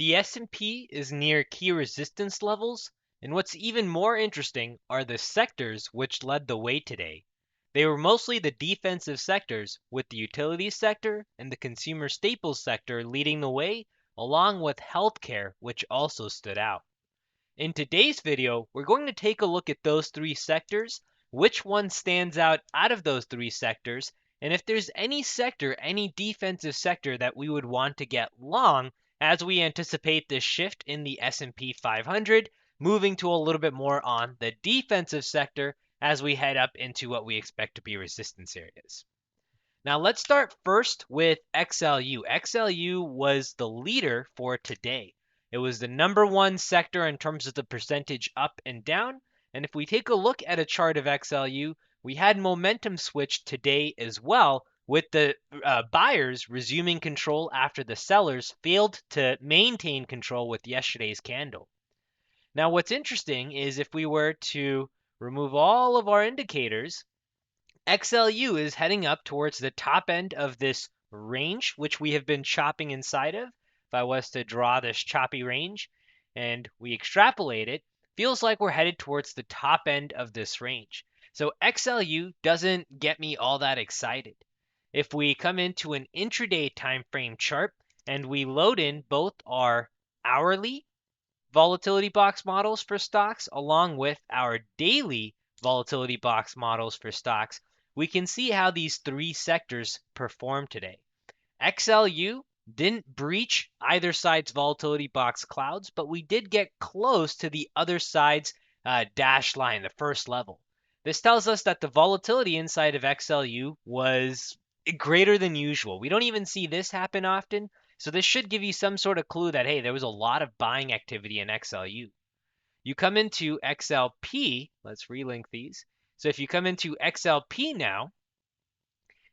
The S&P is near key resistance levels, and what's even more interesting are the sectors which led the way today. They were mostly the defensive sectors, with the utilities sector and the consumer staples sector leading the way, along with healthcare, which also stood out. In today's video, we're going to take a look at those three sectors, which one stands out of those three sectors, and if there's any sector, any defensive sector that we would want to get long as we anticipate this shift in the S&P 500, moving to a little bit more on the defensive sector as we head up into what we expect to be resistance areas. Now let's start first with XLU. XLU was the leader for today. It was the number one sector in terms of the percentage up and down. And if we take a look at a chart of XLU, we had momentum switch today as well, with the buyers resuming control after the sellers failed to maintain control with yesterday's candle. Now what's interesting is if we were to remove all of our indicators, XLU is heading up towards the top end of this range, which we have been chopping inside of. If I was to draw this choppy range and we extrapolate it, feels like we're headed towards the top end of this range. So XLU doesn't get me all that excited. If we come into an intraday time frame chart and we load in both our hourly volatility box models for stocks along with our daily volatility box models for stocks, we can see how these three sectors performed today. XLU didn't breach either side's volatility box clouds, but we did get close to the other side's dash line, the first level. This tells us that the volatility inside of XLU was greater than usual. We don't even see this happen often, so this should give you some sort of clue that, hey, there was a lot of buying activity in XLU. You come into XLP, let's relink these. So if you come into XLP now,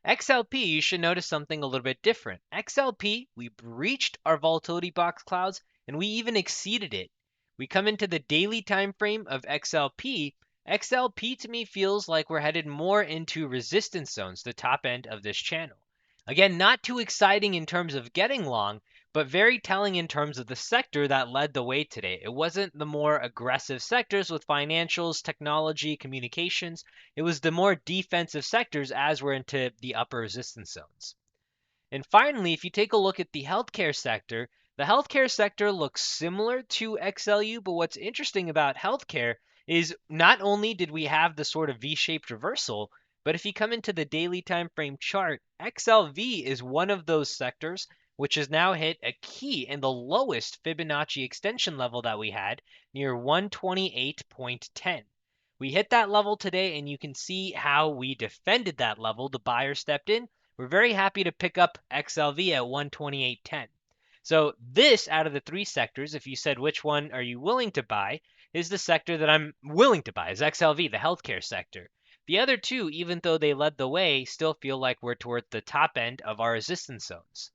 XLP, you should notice something a little bit different. XLP, we breached our volatility box clouds and we even exceeded it. We come into the daily time frame of XLP. XLP to me feels like we're headed more into resistance zones, the top end of this channel. Again, not too exciting in terms of getting long, but very telling in terms of the sector that led the way today. It wasn't the more aggressive sectors with financials, technology, communications. It was the more defensive sectors as we're into the upper resistance zones. And finally, if you take a look at the healthcare sector looks similar to XLU, but what's interesting about healthcare is not only did we have the sort of V-shaped reversal, but if you come into the daily time frame chart, XLV is one of those sectors which has now hit a key and the lowest Fibonacci extension level that we had near 128.10. We hit that level today, and you can see how we defended that level. The buyer stepped in. We're very happy to pick up XLV at 128.10. So this, out of the three sectors, if you said which one are you willing to buy, is the sector that I'm willing to buy, is XLV, the healthcare sector. The other two, even though they led the way, still feel like we're toward the top end of our resistance zones.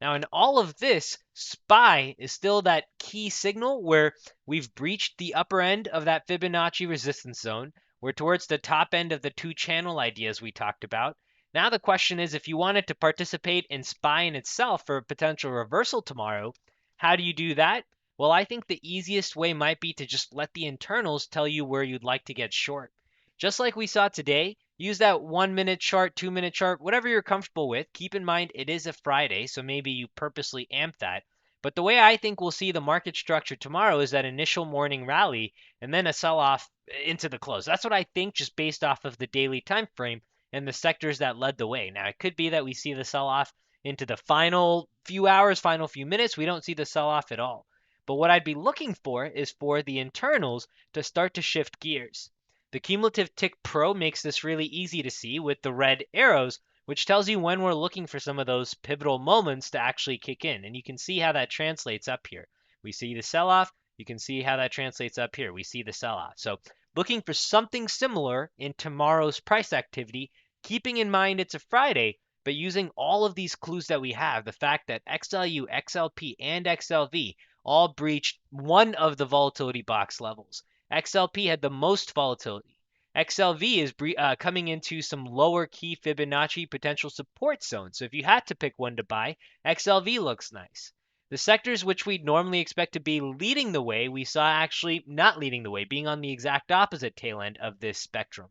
Now, in all of this, SPY is still that key signal where we've breached the upper end of that Fibonacci resistance zone. We're towards the top end of the two channel ideas we talked about. Now the question is, if you wanted to participate in SPY in itself for a potential reversal tomorrow, how do you do that? Well, I think the easiest way might be to just let the internals tell you where you'd like to get short. Just like we saw today, use that 1 minute chart, 2 minute chart, whatever you're comfortable with. Keep in mind it is a Friday, so maybe you purposely amp that. But the way I think we'll see the market structure tomorrow is that initial morning rally and then a sell-off into the close. That's what I think, just based off of the daily time frame and the sectors that led the way. Now, it could be that we see the sell-off into the final few hours, final few minutes. We don't see the sell-off at all. But what I'd be looking for is for the internals to start to shift gears. The cumulative tick pro makes this really easy to see with the red arrows, which tells you when we're looking for some of those pivotal moments to actually kick in. And you can see how that translates up here. We see the sell-off. You can see how that translates up here. We see the sell-off. So looking for something similar in tomorrow's price activity, keeping in mind it's a Friday, but using all of these clues that we have, the fact that XLU, XLP, and XLV all breached one of the volatility box levels. XLP had the most volatility. XLV is coming into some lower key Fibonacci potential support zones. So if you had to pick one to buy, XLV looks nice. The sectors which we'd normally expect to be leading the way, we saw actually not leading the way, being on the exact opposite tail end of this spectrum.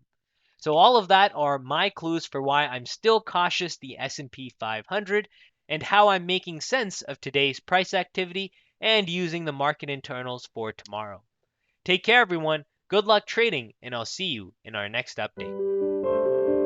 So all of that are my clues for why I'm still cautious the S&P 500 and how I'm making sense of today's price activity and using the market internals for tomorrow. Take care everyone, good luck trading, and I'll see you in our next update.